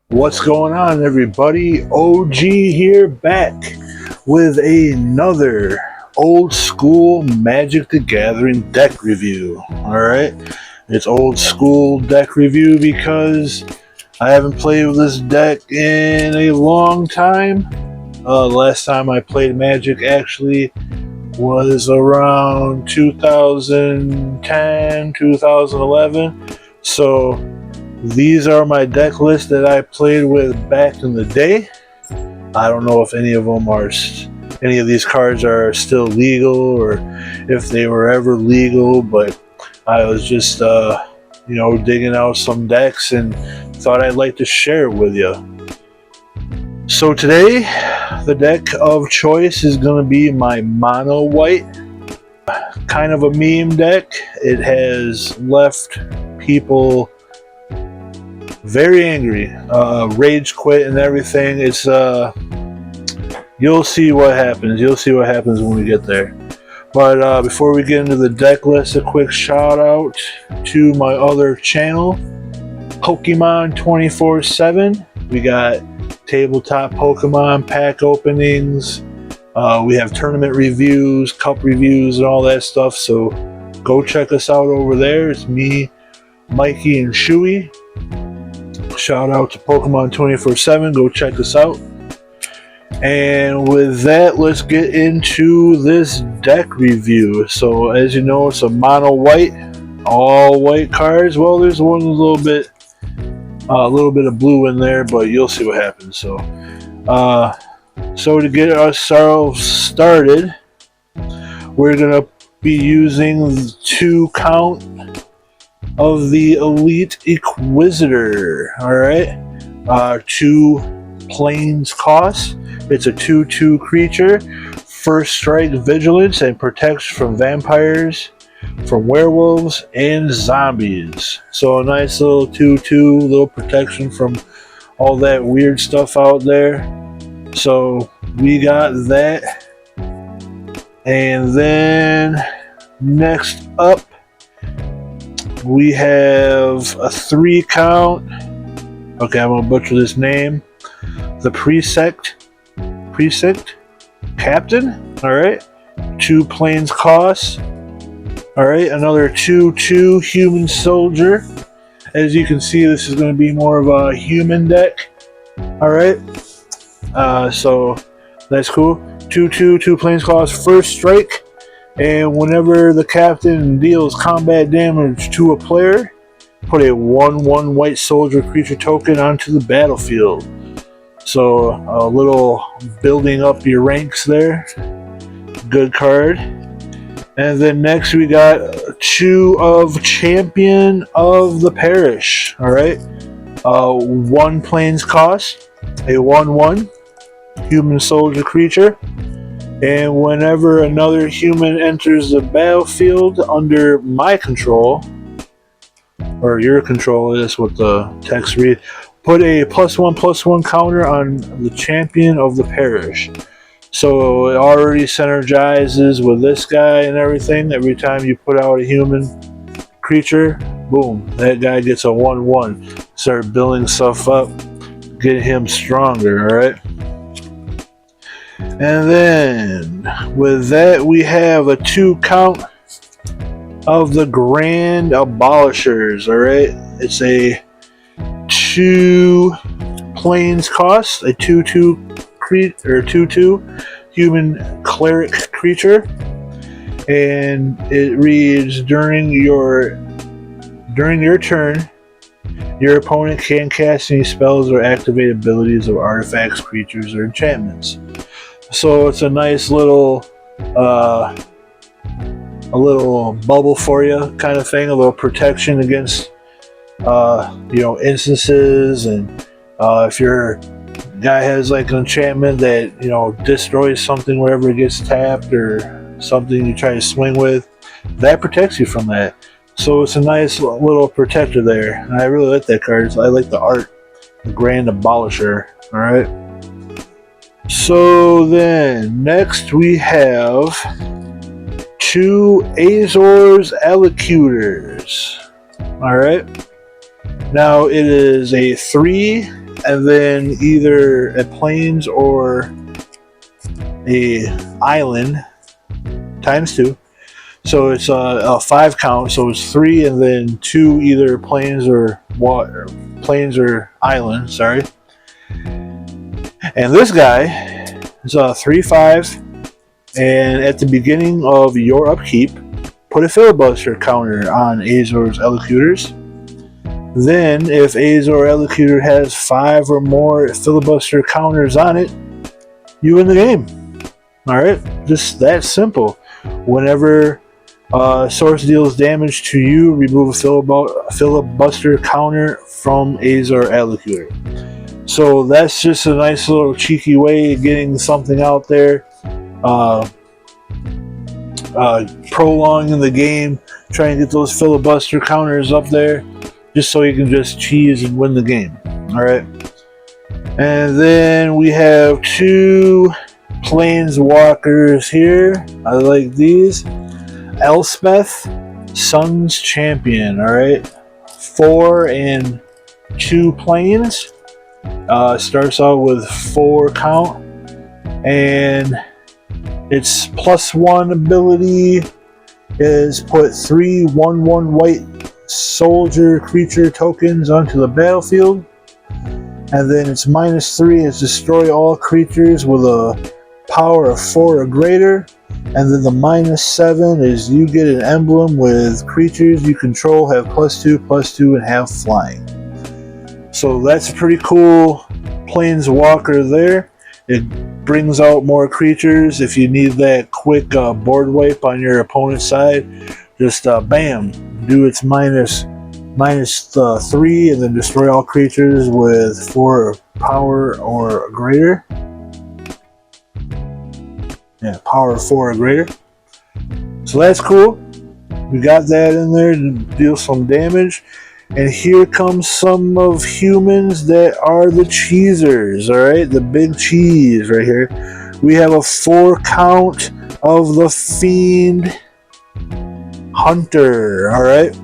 What's going on, everybody? OG here, back with another old school Magic the Gathering deck review. Alright, it's old school deck review because I haven't played with this deck in a long time. Last time I played Magic actually was around 2010, 2011. So these are my deck lists that I played with back in the day. I don't know if any of these cards are still legal or if they were ever legal, but I was just, digging out some decks and thought I'd like to share it with you. So today, the deck of choice is going to be my mono white. Kind of a meme deck. It has left people very angry, rage quit and everything. It's you'll see what happens. You'll see what happens when we get there. But before we get into the deck list, a quick shout out to my other channel, Pokemon 24/7. We got tabletop Pokemon pack openings. We have tournament reviews, cup reviews, and all that stuff. So go check us out over there. It's me, Mikey, and Shuey. Shout out to Pokemon 24/7. Go check us out. And with that, let's get into this deck review. So as you know, it's a mono white, all white cards. Well, there's one a little bit of blue in there, but you'll see what happens. So to get ourselves started, we're gonna be using the 2 count of the Elite Inquisitor. Alright, 2 planes cost. It's a 2/2 creature, first strike, vigilance, and protects from vampires, from werewolves, and zombies. So a nice little 2/2, little protection from all that weird stuff out there. So we got that. And then next up, we have a 3 count. Okay, I'm gonna butcher this name. The Precinct Captain. Alright. 2 planes cost. Alright, another 2/2 human soldier. As you can see, this is going to be more of a human deck. Alright. So that's cool. 2/2, 2 planes cost, first strike. And whenever the captain deals combat damage to a player, put a 1/1 white soldier creature token onto the battlefield. So a little building up your ranks there. Good card. And then next we got 2 of Champion of the Parish. Alright. 1 planes cost, a 1/1 human soldier creature. And whenever another human enters the battlefield under my control, or your control is what the text reads, put a +1/+1 counter on the Champion of the Parish. So it already synergizes with this guy and everything. Every time you put out a human creature, boom, that guy gets a 1/1. Start building stuff up, get him stronger, alright? And then with that, we have a 2 count of the Grand Abolishers. Alright, it's a 2 planes cost, a 2/2 human cleric creature, and it reads, during your turn, your opponent can't cast any spells or activate abilities of artifacts, creatures, or enchantments. So it's a nice little a little bubble for you kind of thing, a little protection against instances, and if your guy has like an enchantment that destroys something wherever it gets tapped or something you try to swing with, that protects you from that. So it's a nice little protector there, and I really like that card. I like the art, the Grand Abolisher. Alright, so then next we have 2 Azor's Allocutors. Alright, now it is a 3 and then either a plains or a island times 2. So it's a 5 count. So it's 3 and then 2 either plains or water, plains or island. Sorry. And this guy is a 3/5. And at the beginning of your upkeep, put a filibuster counter on Azor's Elocutors. Then, if Azor Elocutor has 5 or more filibuster counters on it, you win the game. Alright? Just that simple. Whenever source deals damage to you, remove a filibuster counter from Azor Elocutor. So that's just a nice little cheeky way of getting something out there. Prolonging the game, trying to get those filibuster counters up there, just so you can just cheese and win the game. Alright. And then we have 2 planeswalkers here. I like these. Elspeth, Sun's Champion. Alright. 4 and 2 planes. Starts out with 4 count. And its +1 ability is put 3 1/1 white soldier creature tokens onto the battlefield. And then its -3 is destroy all creatures with a power of 4 or greater. And then the -7 is you get an emblem with creatures you control have +2/+2 and have flying. So that's a pretty cool planeswalker there. It brings out more creatures. If you need that quick board wipe on your opponent's side, just bam, do its -3 and then destroy all creatures with 4 power or greater. Yeah, power of 4 or greater. So that's cool. We got that in there to deal some damage. And here comes some of humans that are the cheesers, alright? The big cheese right here. We have a 4 count of the Fiend Hunter, alright?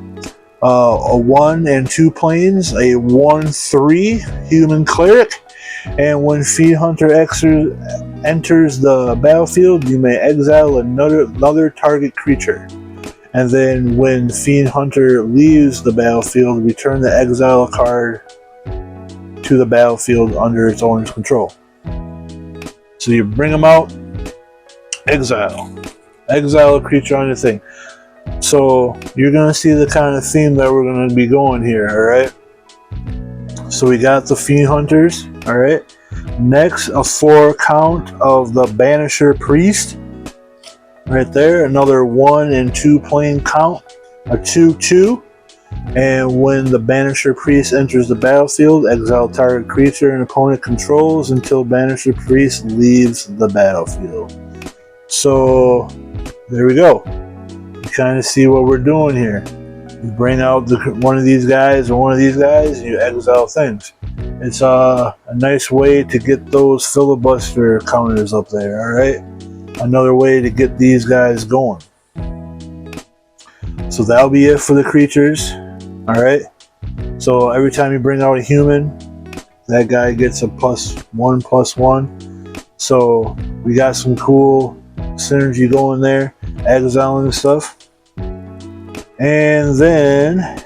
A 1 and 2 planes, a 1/3 human cleric. And when Fiend Hunter enters the battlefield, you may exile another target creature. And then when Fiend Hunter leaves the battlefield, return the exile card to the battlefield under its owner's control. So you bring them out, exile a creature on your thing. So you're going to see the kind of theme that we're going to be going here, alright? So we got the Fiend Hunters, alright? Next, a 4 count of the Banisher Priest. Right there, another 1 and 2 plane count, a 2/2. And when the Banisher Priest enters the battlefield, exile target creature an opponent controls until Banisher Priest leaves the battlefield. So, there we go. You kind of see what we're doing here. You bring out one of these guys or one of these guys, you exile things. It's a nice way to get those filibuster counters up there, alright? Another way to get these guys going. So that'll be it for the creatures. Alright. So every time you bring out a human, that guy gets a +1/+1. So we got some cool synergy going there, exiling and stuff. And then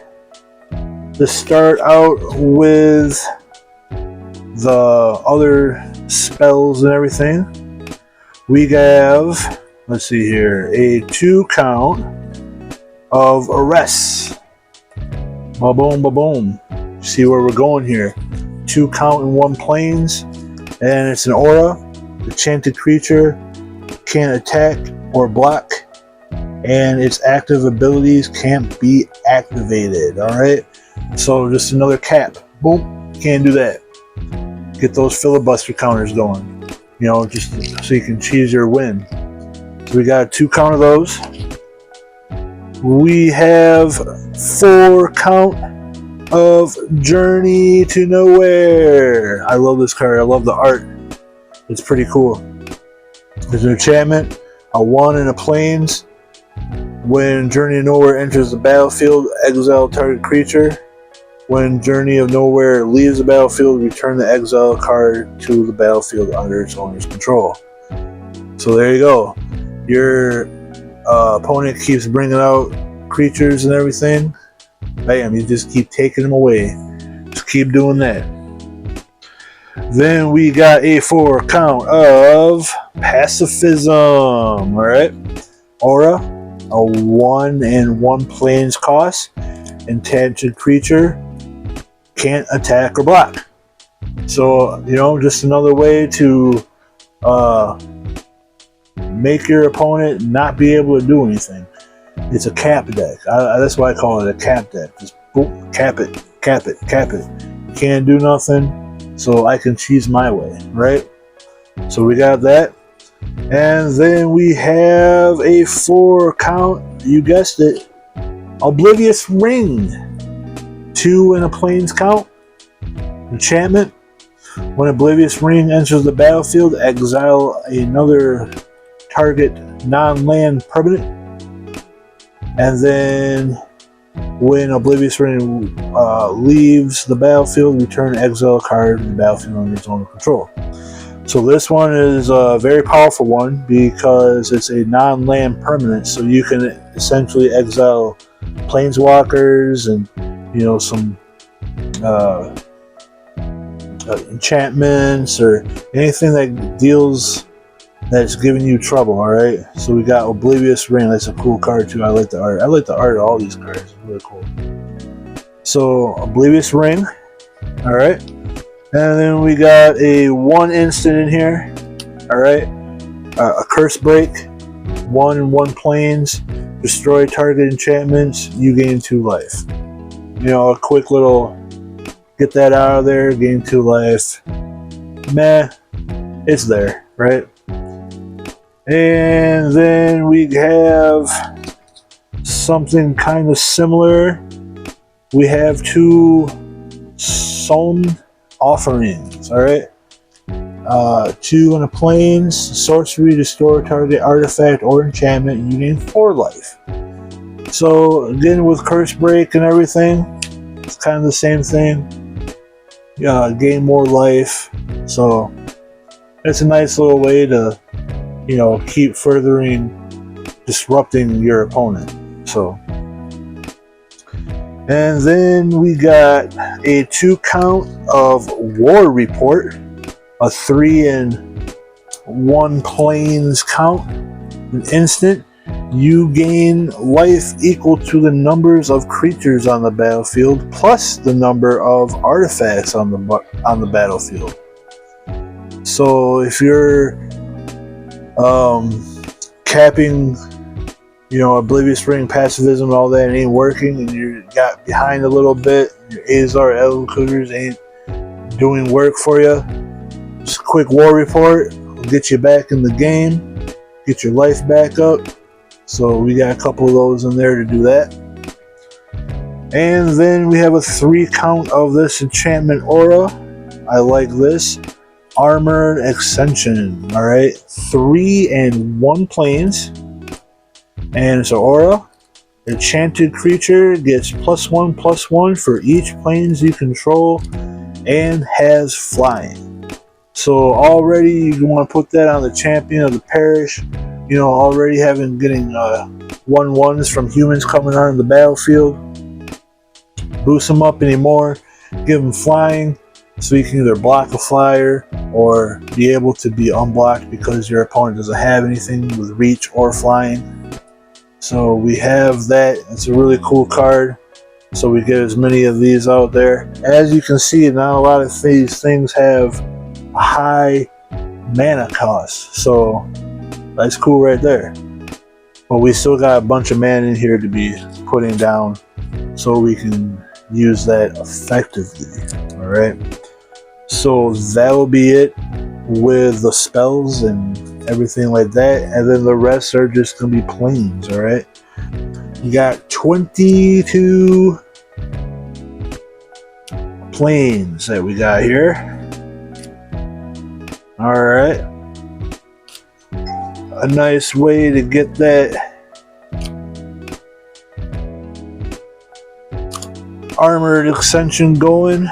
to start out with the other spells and everything, we have, let's see here, a 2 count of Arrest. Ba-boom, ba-boom. See where we're going here. 2 count in 1 planes, and it's an aura. Enchanted creature can't attack or block, and its active abilities can't be activated, alright? So just another cap. Boom, can't do that. Get those filibuster counters going. You know, just so you can cheese your win. So we got a 2 count of those. We have 4 count of Journey to Nowhere. I love this card. I love the art. It's pretty cool. There's an enchantment, a 1 and a planes. When Journey to Nowhere enters the battlefield, exile target creature. When Journey of Nowhere leaves the battlefield, return the exile card to the battlefield under its owner's control. So there you go. Your opponent keeps bringing out creatures and everything. Bam, you just keep taking them away. Just keep doing that. Then we got a 4 count of Pacifism. Alright. Aura, a 1/1 plains cost. Enchanted creature. Can't attack or block. So, just another way to make your opponent not be able to do anything. It's a cap deck. That's why I call it a cap deck. Just boom, cap it, cap it, cap it. You can't do nothing, so I can cheese my way, right? So we got that. And then we have a 4 count, you guessed it, Oblivious Ring. 2 in a plains count. Enchantment. When Oblivious Ring enters the battlefield, exile another target non-land permanent. And then when Oblivious Ring leaves the battlefield, return exile card to the battlefield under its own control. So this one is a very powerful one because it's a non-land permanent, so you can essentially exile planeswalkers and some enchantments or anything that's giving you trouble. All right, so we got Oblivious Ring. That's a cool card too. I like the art. I like the art of all these cards. It's really cool. So Oblivious Ring. All right, and then we got a 1 instant in here. All right, a Curse Break. 1/1 plains. Destroy target enchantments. You gain 2 life. A quick little get that out of there. Gain 2 life. Meh. It's there, right? And then we have something kind of similar. We have 2 Sown Offerings, alright? 2 in the plains, sorcery, restore target artifact or enchantment, and you gain 4 life. So, again, with Curse Break and everything, it's kind of the same thing. Gain more life. So, it's a nice little way to keep furthering disrupting your opponent. So, and then we got a 2 count of War Report, a 3/1 plains count, an instant. You gain life equal to the numbers of creatures on the battlefield plus the number of artifacts on the battlefield. So if you're capping, Oblivious Ring, Pacifism, all that, ain't working, and you got behind a little bit, your Azar Executors ain't doing work for you, just a quick War Report will get you back in the game, get your life back up. So we got a couple of those in there to do that. And then we have a 3 count of this enchantment aura. I like this. Armored Ascension. Alright. 3/1 plains. And it's an aura. Enchanted creature gets +1/+1 for each plains you control and has flying. So already you want to put that on the champion of the parish. Already getting 1/1s from humans coming on the battlefield. Boost them up anymore. Give them flying, so you can either block a flyer or be able to be unblocked because your opponent doesn't have anything with reach or flying. So we have that. It's a really cool card. So we get as many of these out there. As you can see, not a lot of these things have a high mana cost. So that's cool right there. But we still got a bunch of mana in here to be putting down so we can use that effectively. Alright. So that'll be it with the spells and everything like that. And then the rest are just going to be plains. Alright. You got 22 plains that we got here. Alright. A nice way to get armored extension going,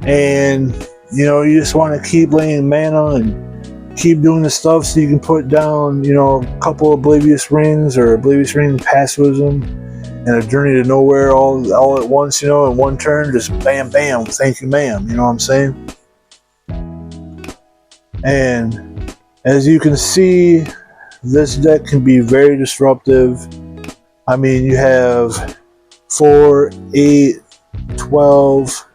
and you know, you just want to keep laying mana and keep doing the stuff so you can put down, you know, a couple Oblivious Rings or Oblivious Ring Passivism and a Journey to Nowhere all at once, you know, in one turn, just bam, bam, thank you, ma'am, you know what I'm saying? And as you can see, this deck can be very disruptive. I mean, you have 4, 8, 12,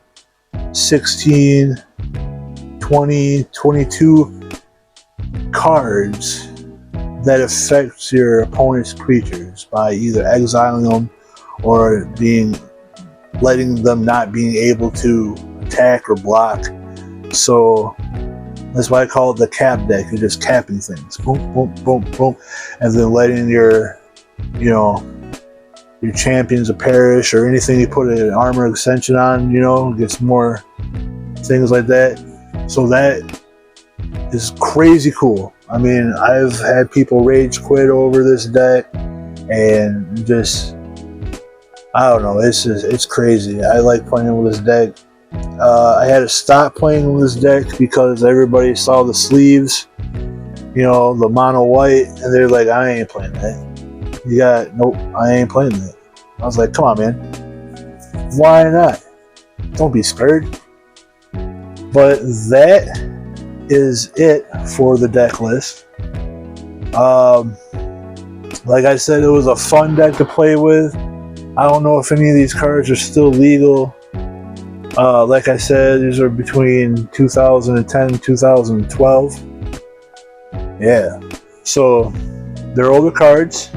16, 20, 22 cards that affect your opponent's creatures by either exiling them or letting them not being able to attack or block. So that's why I call it the cap deck. You're just capping things, boom, boom, boom, boom, and then letting your, you know, your champions of perish or anything you put an armor extension on, you know, gets more things like that. So that is crazy cool. I mean, I've had people rage quit over this deck, and just, I don't know, it's crazy. I like playing with this deck. I had to stop playing with this deck because everybody saw the sleeves, you know, the mono white, and they're like, I ain't playing that. Nope, I ain't playing that. I was like, come on, man. Why not? Don't be scared. But that is it for the deck list. Like I said, it was a fun deck to play with. I don't know if any of these cards are still legal. Like I said, these are between 2010 and 2012. Yeah. So they're older cards,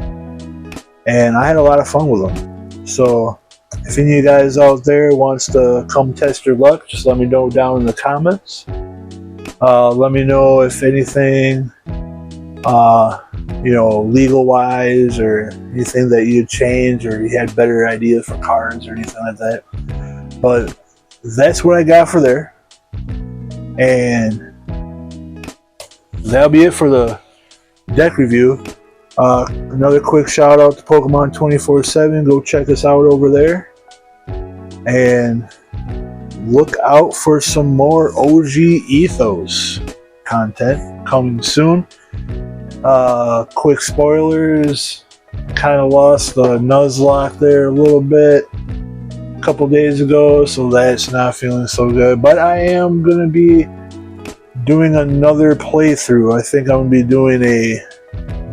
and I had a lot of fun with them. So if any of you guys out there wants to come test your luck, just let me know down in the comments. Let me know if anything, you know, legal wise or anything that you'd change, or you had better ideas for cards or anything like that. But that's what I got for there. And that'll be it for the deck review. Another quick shout out to Pokemon 24/7. Go check us out over there. And look out for some more OG-Ethos content coming soon. Quick spoilers. Kind of lost the Nuzlocke there a little bit a couple days ago, so that's not feeling so good. But I am going to be doing another playthrough. I think I'm going to be doing a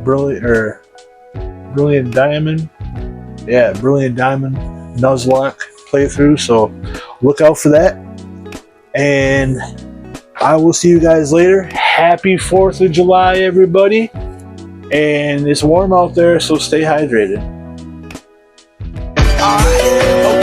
Brilliant Diamond. Yeah, Brilliant Diamond Nuzlocke playthrough. So look out for that. And I will see you guys later. Happy 4th of July, everybody. And it's warm out there, so stay hydrated. All right.